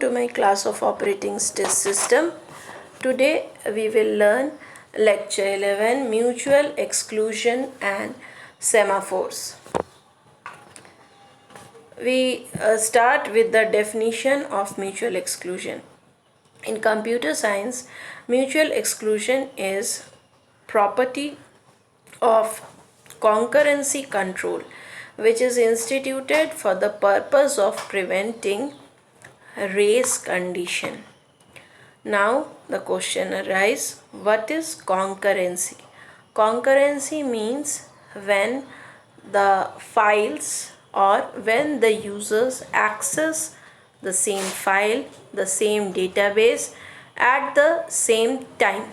to my class of operating system. Today we will learn lecture 11, mutual exclusion and semaphores. We start with the definition of mutual exclusion. In computer science, mutual exclusion is property of concurrency control which is instituted for the purpose of preventing race condition. Now the question arises, what is concurrency? Concurrency means when the files or when the users access the same file, the same database at the same time.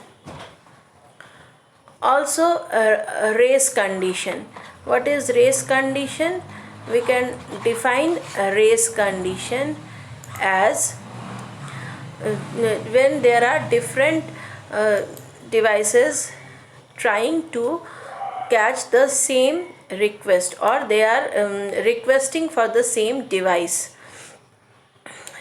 Also a race condition. What is race condition? We can define a race condition as when there are different devices trying to catch the same request, or they are requesting for the same device.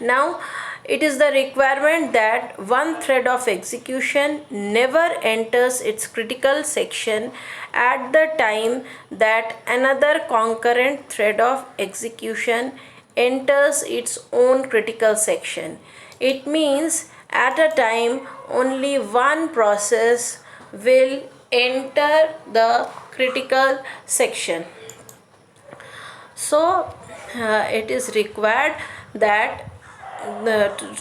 Now it is the requirement that one thread of execution never enters its critical section at the time that another concurrent thread of execution enters its own critical section. It means at a time only one process will enter the critical section. So it is required that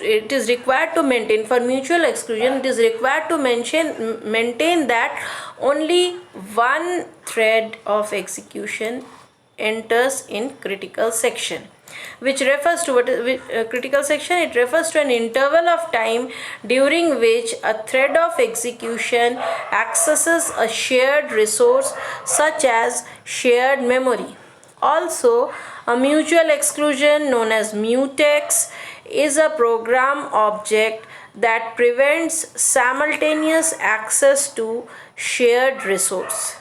it is required to maintain, for mutual exclusion it is required to maintain that only one thread of execution enters in critical section, which refers to critical section. It refers to an interval of time during which a thread of execution accesses a shared resource such as shared memory. Also, a mutual exclusion known as mutex is a program object that prevents simultaneous access to shared resource.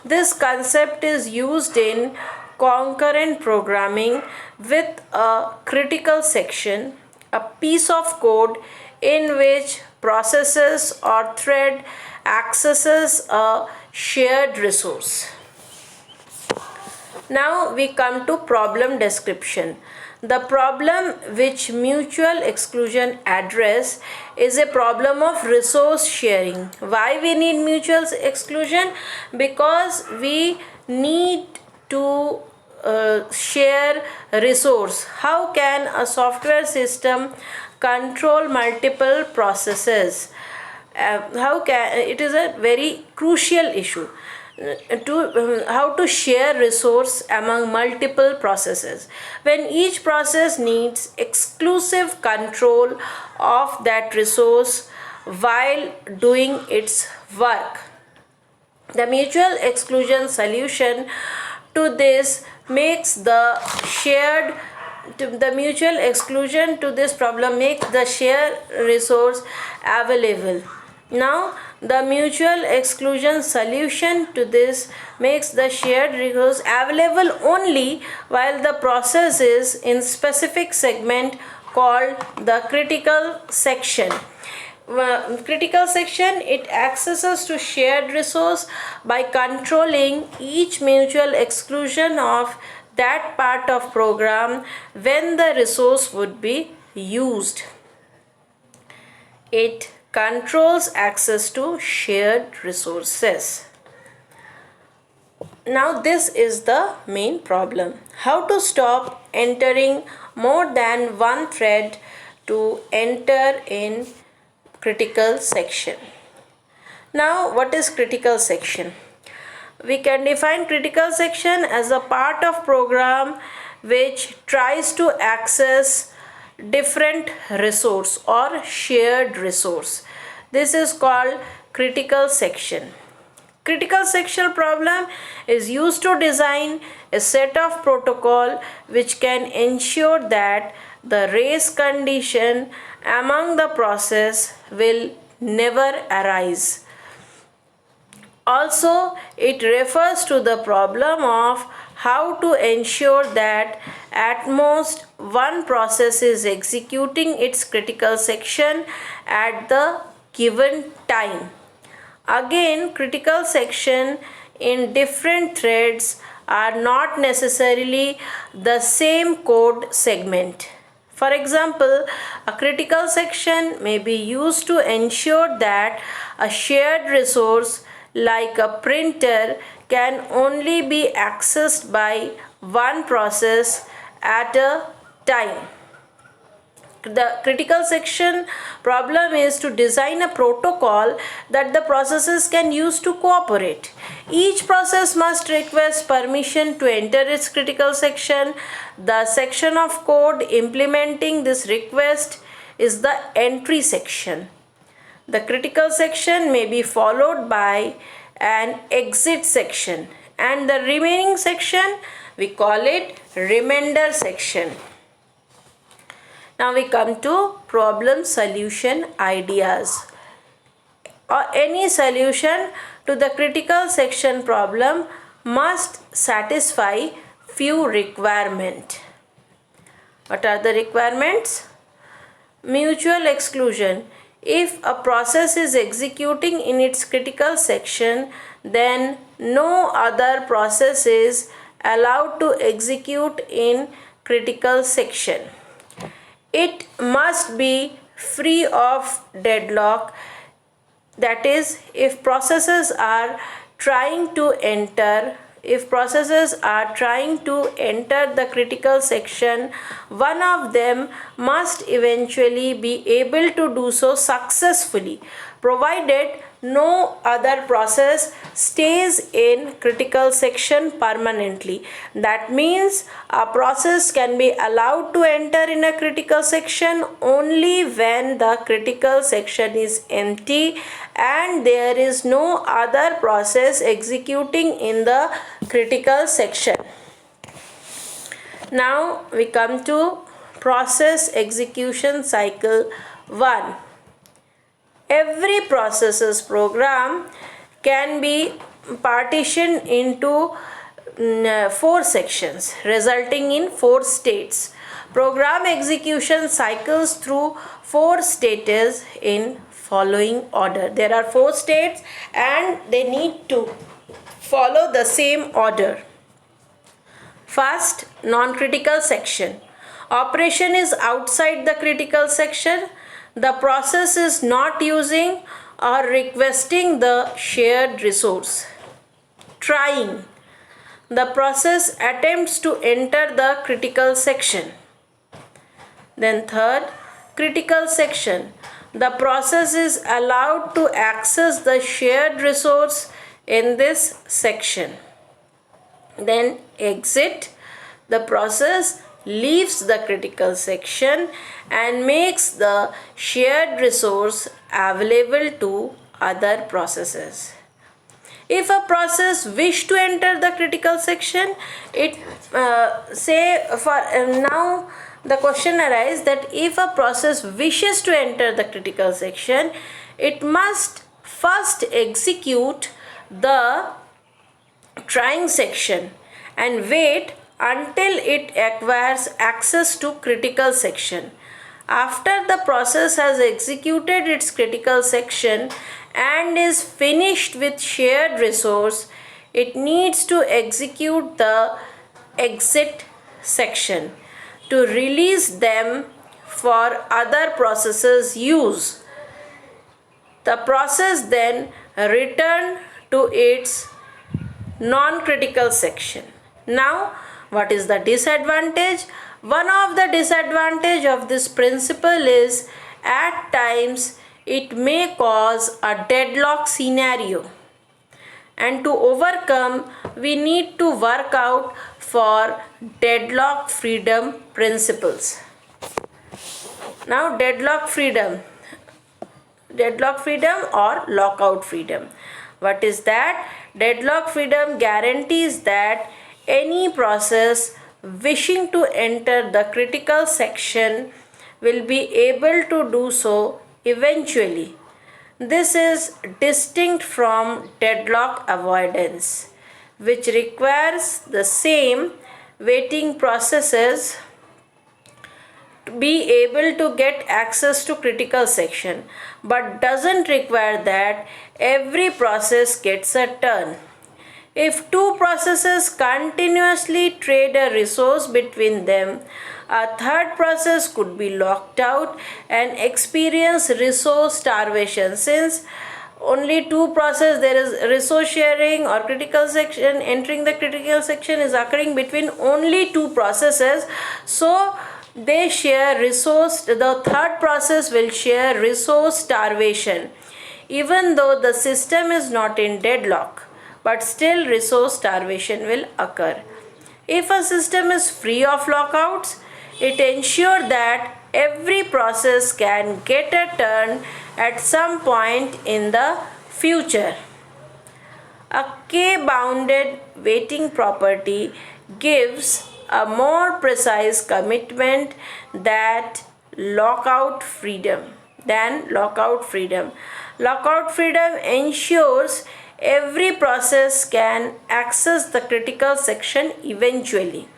This concept is used in concurrent programming with a critical section, a piece of code in which processes or thread accesses a shared resource. Now we come to problem description. The problem which mutual exclusion address is a problem of resource sharing. Why we need mutual exclusion? Because we need to share resource. How can a software system control multiple processes? It is a very crucial issue to how to share resource among multiple processes when each process needs exclusive control of that resource while doing its work. The mutual exclusion solution to this makes the mutual exclusion to this problem makes the shared resource available. Now the mutual exclusion solution to this makes the shared resource available only while the process is in specific segment called the critical section. Critical section, it accesses to shared resource by controlling each mutual exclusion of that part of program when the resource would be used. It controls access to shared resources. Now this is the main problem. How to stop entering more than one thread to enter in critical section. Now what is critical section? We can define critical section as a part of program which tries to access different resource or shared resource. This is called critical section. Critical section problem is used to design a set of protocol which can ensure that the race condition among the process will never arise. Also, it refers to the problem of how to ensure that at most one process is executing its critical section at the given time. Again, critical section in different threads are not necessarily the same code segment. For example, a critical section may be used to ensure that a shared resource like a printer can only be accessed by one process at a time. The critical section problem is to design a protocol that the processes can use to cooperate. Each process must request permission to enter its critical section. The section of code implementing this request is the entry section. The critical section may be followed by an exit section, and the remaining section we call it remainder section. Now we come to problem solution ideas. Any solution to the critical section problem must satisfy few requirements. What are the requirements? Mutual exclusion. If a process is executing in its critical section, then no other process is allowed to execute in critical section. It must be free of deadlock. That is, if processes are trying to enter the critical section, one of them must eventually be able to do so successfully, provided no other process stays in critical section permanently. That means a process can be allowed to enter in a critical section only when the critical section is empty and there is no other process executing in the critical section. Now we come to process execution cycle 1. Every process's program can be partitioned into 4 sections, resulting in 4 states. Program execution cycles through 4 stages in following order. There are 4 states and they need to follow the same order. First, non-critical section. Operation is outside the critical section. The process is not using or requesting the shared resource. Trying. The process attempts to enter the critical section. Then third, critical section. The process is allowed to access the shared resource in this section. Then exit. The process leaves the critical section and makes the shared resource available to other processes. If a process wishes to enter the critical section, now the question arises that if a process wishes to enter the critical section, it must first execute the trying section and wait until it acquires access to critical section. After the process has executed its critical section and is finished with shared resource, it needs to execute the exit section to release them for other processes' use. The process then returns to its non-critical section. Now, what is the disadvantage? One of the disadvantage of this principle is at times it may cause a deadlock scenario, and to overcome we need to work out for deadlock freedom principles. Now deadlock freedom or lockout freedom. What is that? Deadlock freedom guarantees that any process wishing to enter the critical section will be able to do so eventually. This is distinct from deadlock avoidance. which requires the same waiting processes to be able to get access to critical section, but doesn't require that every process gets a turn. If two processes continuously trade a resource between them, a third process could be locked out and experience resource starvation. Since only two process, there is resource sharing or critical section, entering the critical section is occurring between only two processes, so they share resource, the third process will share resource starvation even though the system is not in deadlock, but still resource starvation will occur. If a system is free of lockouts, it ensures that every process can get a turn at some point in the future. A k-bounded waiting property gives a more precise commitment lockout freedom. Lockout freedom ensures every process can access the critical section eventually.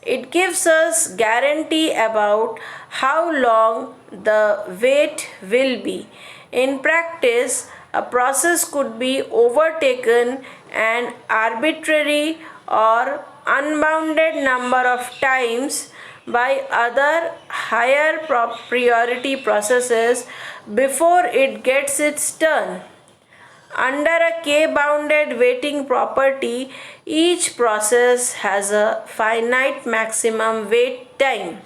It gives us guarantee about how long the wait will be. In practice, a process could be overtaken an arbitrary or unbounded number of times by other higher priority processes before it gets its turn. Under a k-bounded waiting property, each process has a finite maximum wait time.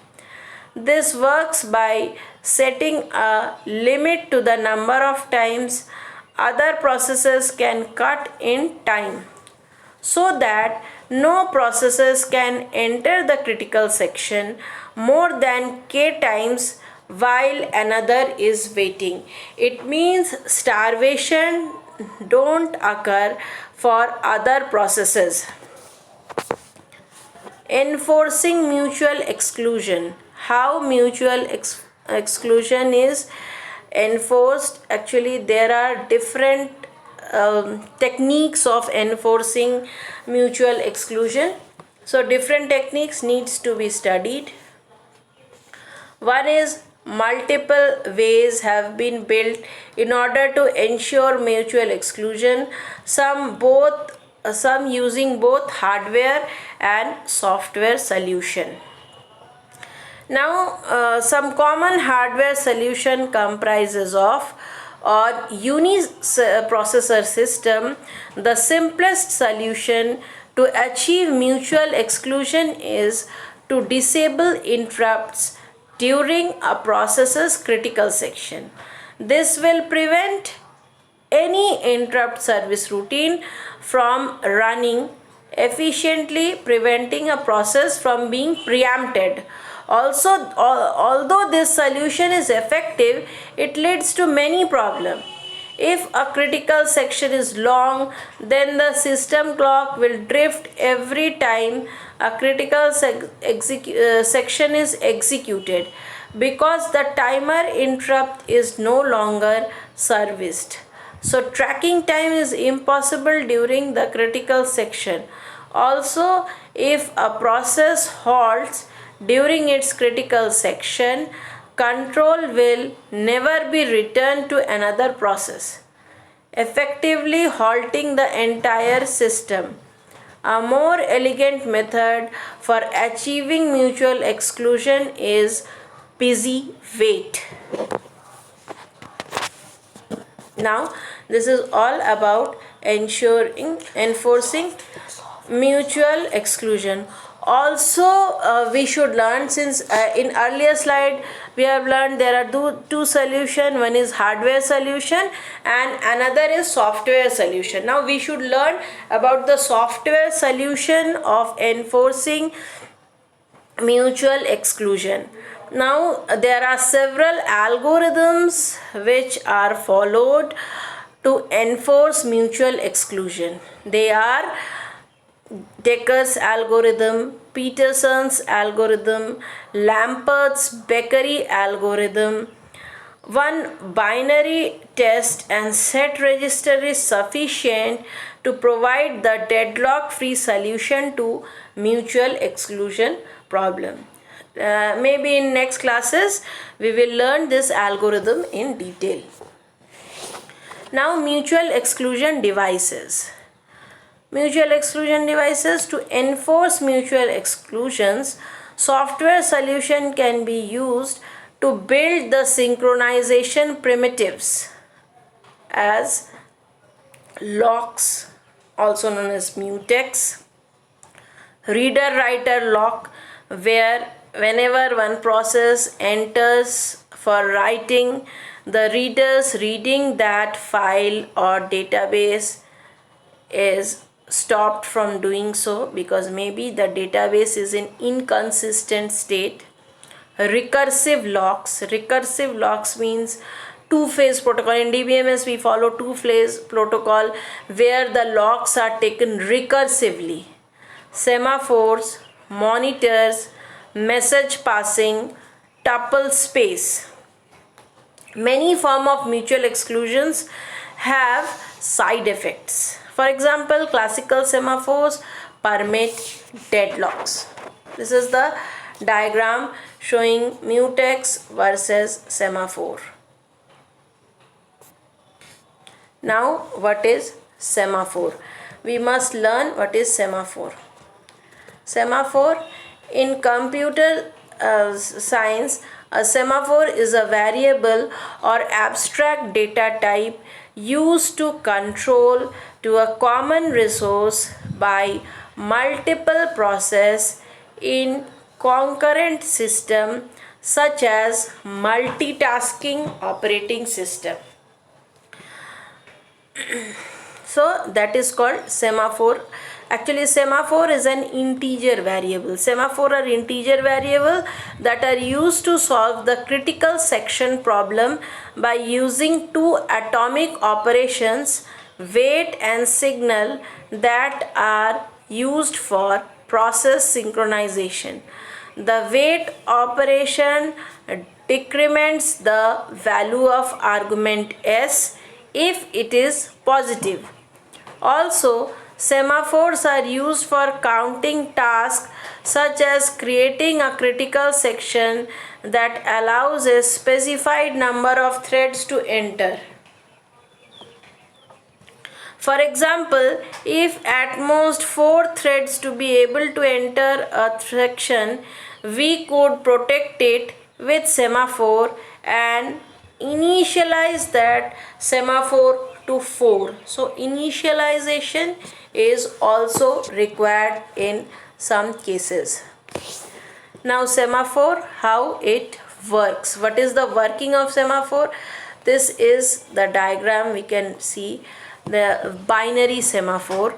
This works by setting a limit to the number of times other processes can cut in time, so that no processes can enter the critical section more than k times while another is waiting. It means starvation don't occur for other processes. Enforcing mutual exclusion. How mutual exclusion is enforced? Actually, there are different techniques of enforcing mutual exclusion. So different techniques needs to be studied. One is, multiple ways have been built in order to ensure mutual exclusion, some using both hardware and software solution. Now, some common hardware solution comprises of or uniprocessor system. The simplest solution to achieve mutual exclusion is to disable interrupts during a process's critical section. This will prevent any interrupt service routine from running efficiently, preventing a process from being preempted. Also, although this solution is effective, it leads to many problems. If a critical section is long, then the system clock will drift every time a critical section is executed, because the timer interrupt is no longer serviced. So tracking time is impossible during the critical section. Also, if a process halts during its critical section, control will never be returned to another process, effectively halting the entire system. A more elegant method for achieving mutual exclusion is busy wait. Now, this is all about enforcing mutual exclusion. Also, we should learn, since in earlier slide we have learned there are two solution. One is hardware solution and another is software solution. Now we should learn about the software solution of enforcing mutual exclusion. Now there are several algorithms which are followed to enforce mutual exclusion. They are Decker's algorithm, Peterson's algorithm, Lambert's Bakery algorithm, one binary test and set register is sufficient to provide the deadlock free solution to mutual exclusion problem. Maybe in next classes we will learn this algorithm in detail. Now mutual exclusion devices. Mutual exclusion devices. To enforce mutual exclusions, software solution can be used to build the synchronization primitives as locks, also known as mutex, reader writer lock, where whenever one process enters for writing, the reader's reading that file or database is stopped from doing so because maybe the database is in inconsistent state. Recursive locks means two-phase protocol. In DBMS we follow two-phase protocol where the locks are taken recursively. Semaphores, monitors, message passing, tuple space. Many forms of mutual exclusions have side effects. For example, classical semaphores permit deadlocks. This is the diagram showing mutex versus semaphore. Now, what is semaphore? We must learn what is semaphore. Semaphore in computer science, a semaphore is a variable or abstract data type used to control to a common resource by multiple process in concurrent system such as multitasking operating system. So that is called semaphore. Actually, semaphore is an integer variable. Semaphore are integer variable that are used to solve the critical section problem by using two atomic operations, wait and signal, that are used for process synchronization. The wait operation decrements the value of argument s if it is positive. Also, semaphores are used for counting tasks such as creating a critical section that allows a specified number of threads to enter. For example, if at most 4 threads to be able to enter a section, we could protect it with semaphore and initialize that semaphore to 4. So initialization is also required in some cases. Now semaphore, how it works. What is the working of semaphore? This is the diagram. We can see the binary semaphore.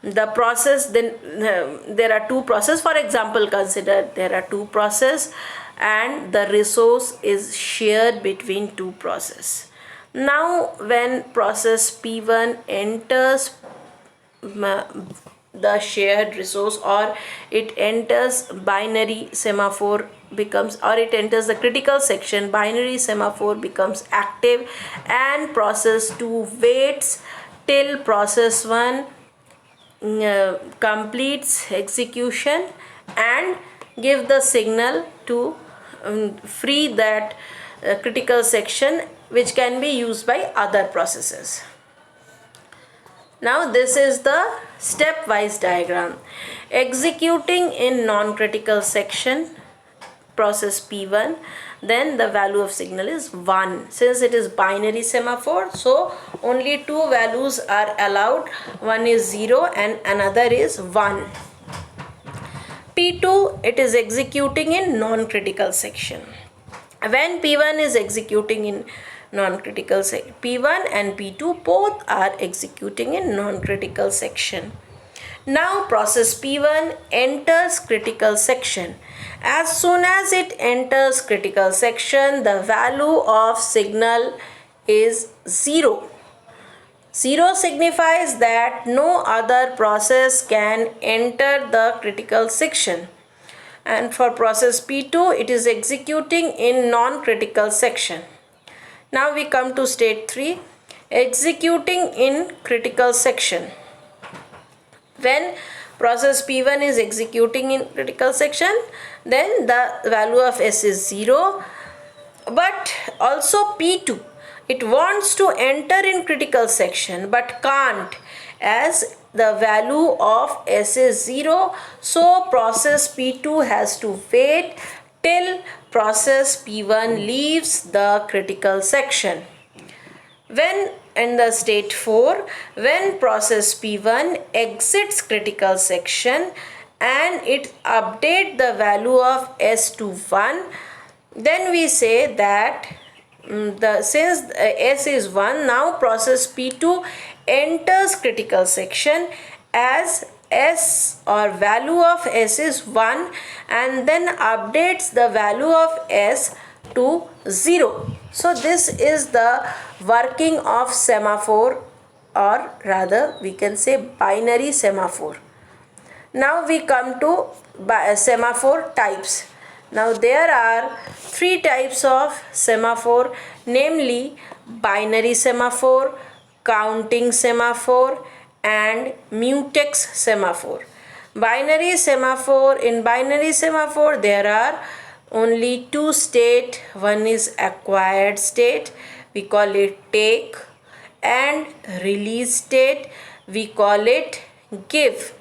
The process, then there are two processes. For example, consider there are two processes and the resource is shared between two processes. Now when process P1 enters the shared resource, or it enters binary semaphore becomes, or it enters the critical section, binary semaphore becomes active and process 2 waits till process 1 completes execution and give the signal to free that critical section, which can be used by other processes. Now this is the stepwise diagram. Executing in non-critical section, process P1, then the value of signal is 1. Since it is binary semaphore, so only two values are allowed. One is 0 and another is 1. P2, it is executing in non-critical section. When P1 is executing in non-critical section, P1 and P2 both are executing in non-critical section. Now process P1 enters critical section. As soon as it enters critical section, the value of signal is 0. 0 signifies that no other process can enter the critical section. And for process P2, it is executing in non-critical section. Now we come to state 3, executing in critical section. When process P1 is executing in critical section, then the value of S is 0. But also P2, it wants to enter in critical section but can't, as the value of S is 0. So process P2 has to wait till process P1 leaves the critical section. When in the state 4, when process P1 exits critical section and it update the value of S to 1, then we say that since S is 1, now process P2 enters critical section as S or value of S is 1 and then updates the value of S to 0. So this is the working of semaphore, or rather we can say binary semaphore. Now we come to semaphore types. Now there are 3 types of semaphore, namely binary semaphore, counting semaphore and mutex semaphore. Binary semaphore, in binary semaphore there are only 2 state. One is acquired state, we call it take, and release state, we call it give.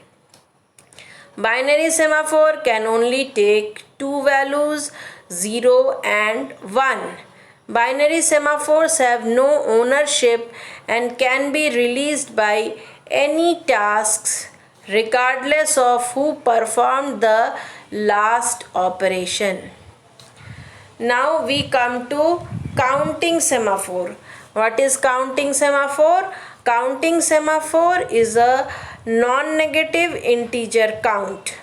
Binary semaphore can only take 2 values, 0 and 1. Binary semaphores have no ownership and can be released by any tasks regardless of who performed the last operation. Now we come to counting semaphore. What is counting semaphore? Counting semaphore is a non-negative integer count.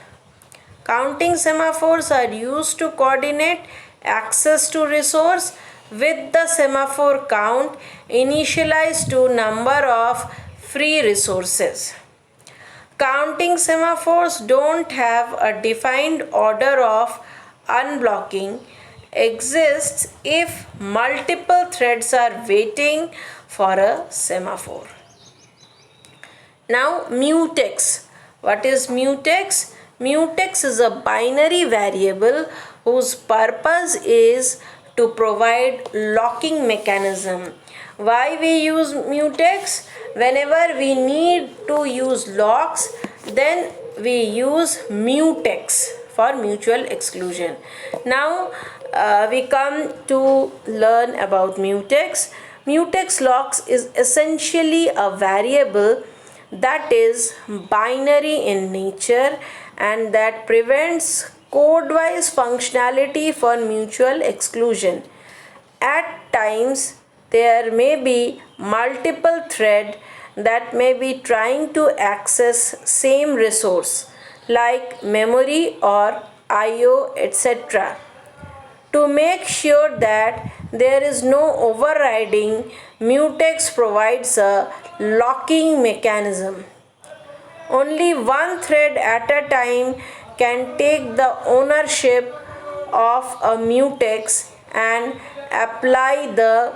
Counting semaphores are used to coordinate access to resource with the semaphore count initialized to number of free resources. Counting semaphores don't have a defined order of unblocking. Exists if multiple threads are waiting for a semaphore. Now mutex. What is mutex? Mutex is a binary variable whose purpose is to provide locking mechanism. Why we use mutex? Whenever we need to use locks, then we use mutex for mutual exclusion. Now we come to learn about mutex. Mutex locks is essentially a variable that is binary in nature and that prevents code-wise functionality for mutual exclusion. At times, there may be multiple threads that may be trying to access same resource like memory or IO, etc. To make sure that there is no overriding, mutex provides a locking mechanism. Only one thread at a time can take the ownership of a mutex and apply the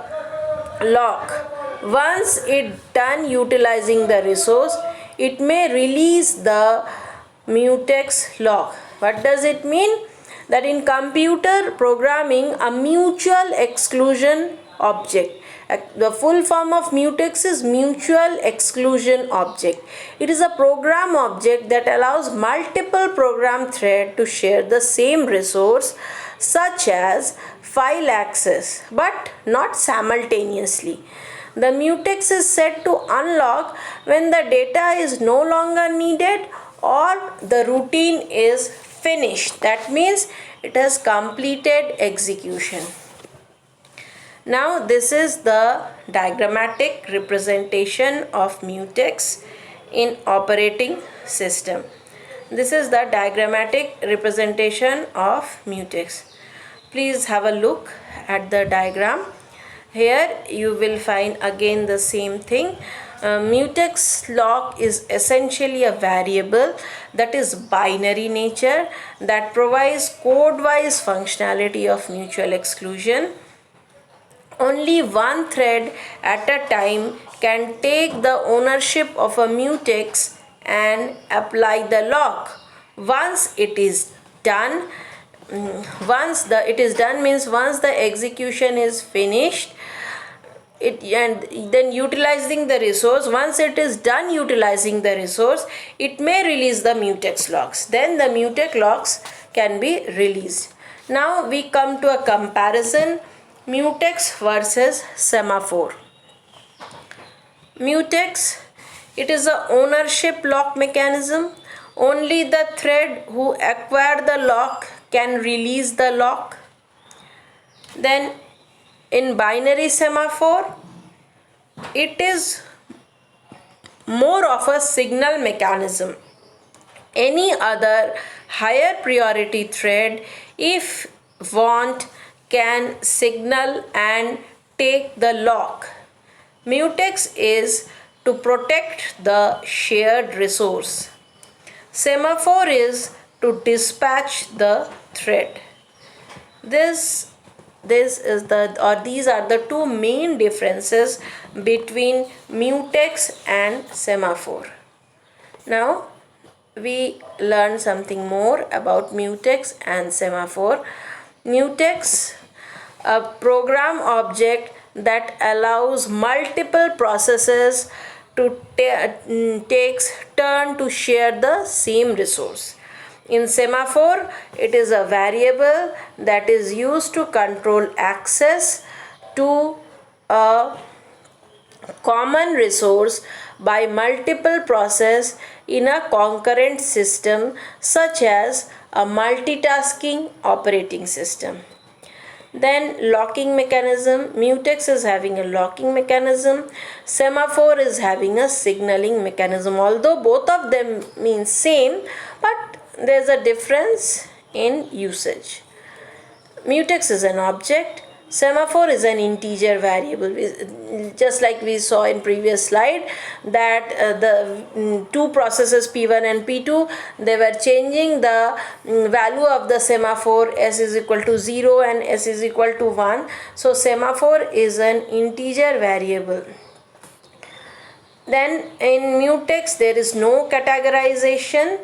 lock. Once it done utilizing the resource, it may release the mutex lock. What does it mean? That in computer programming, a mutual exclusion object. The full form of mutex is mutual exclusion object. It is a program object that allows multiple program threads to share the same resource, such as file access, but not simultaneously. The mutex is set to unlock when the data is no longer needed or the routine is finished. That means it has completed execution. Now this is the diagrammatic representation of mutex in operating system. This is the diagrammatic representation of mutex. Please have a look at the diagram. Here you will find again the same thing. Mutex lock is essentially a variable that is binary nature that provides code-wise functionality of mutual exclusion. Only one thread at a time can take the ownership of a mutex and apply the lock. Once it is done, it is done means once the execution is finished, it and then utilizing the resource, once it is done utilizing the resource, it may release the mutex locks. Then the mutex locks can be released. Now we come to a comparison, mutex versus semaphore. Mutex, it is a ownership lock mechanism. Only the thread who acquired the lock can release the lock. Then in binary semaphore, it is more of a signal mechanism. Any other higher priority thread, if want, can signal and take the lock. Mutex is to protect the shared resource. Semaphore is to dispatch the thread. These are the two main differences between mutex and semaphore. Now we learn something more about mutex and semaphore. Mutex, a program object that allows multiple processes to takes turn to share the same resource. In semaphore, it is a variable that is used to control access to a common resource by multiple processes in a concurrent system, such as a multitasking operating system. Then locking mechanism, mutex is having a locking mechanism, semaphore is having a signaling mechanism. Although both of them mean same, but there's a difference in usage. Mutex is an object, semaphore is an integer variable. Just like we saw in previous slide that the two processes P1 and P2, they were changing the value of the semaphore, s is equal to 0 and s is equal to 1. So semaphore is an integer variable. Then in mutex there is no categorization,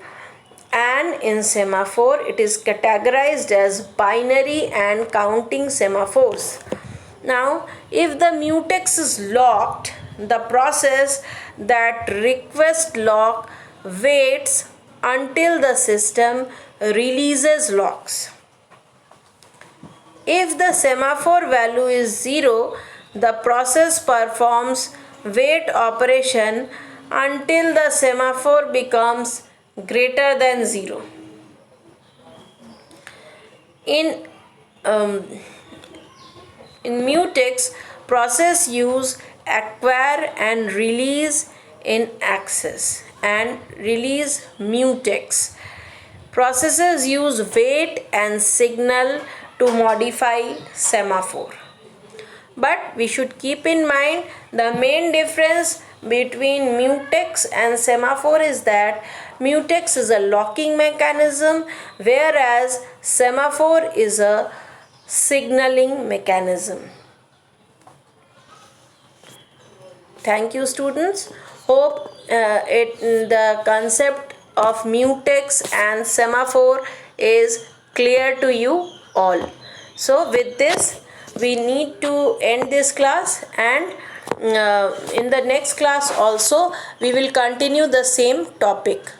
and in semaphore it is categorized as binary and counting semaphores. Now if the mutex is locked, the process that requests lock waits until the system releases locks. If the semaphore value is 0, the process performs wait operation until the semaphore becomes greater than 0. In mutex, process use acquire and release in access and release mutex. Processes use wait and signal to modify semaphore. But we should keep in mind the main difference between mutex and semaphore is that mutex is a locking mechanism, whereas semaphore is a signaling mechanism. Thank you, students. Hope the concept of mutex and semaphore is clear to you all. So with this we need to end this class, and in the next class also we will continue the same topic.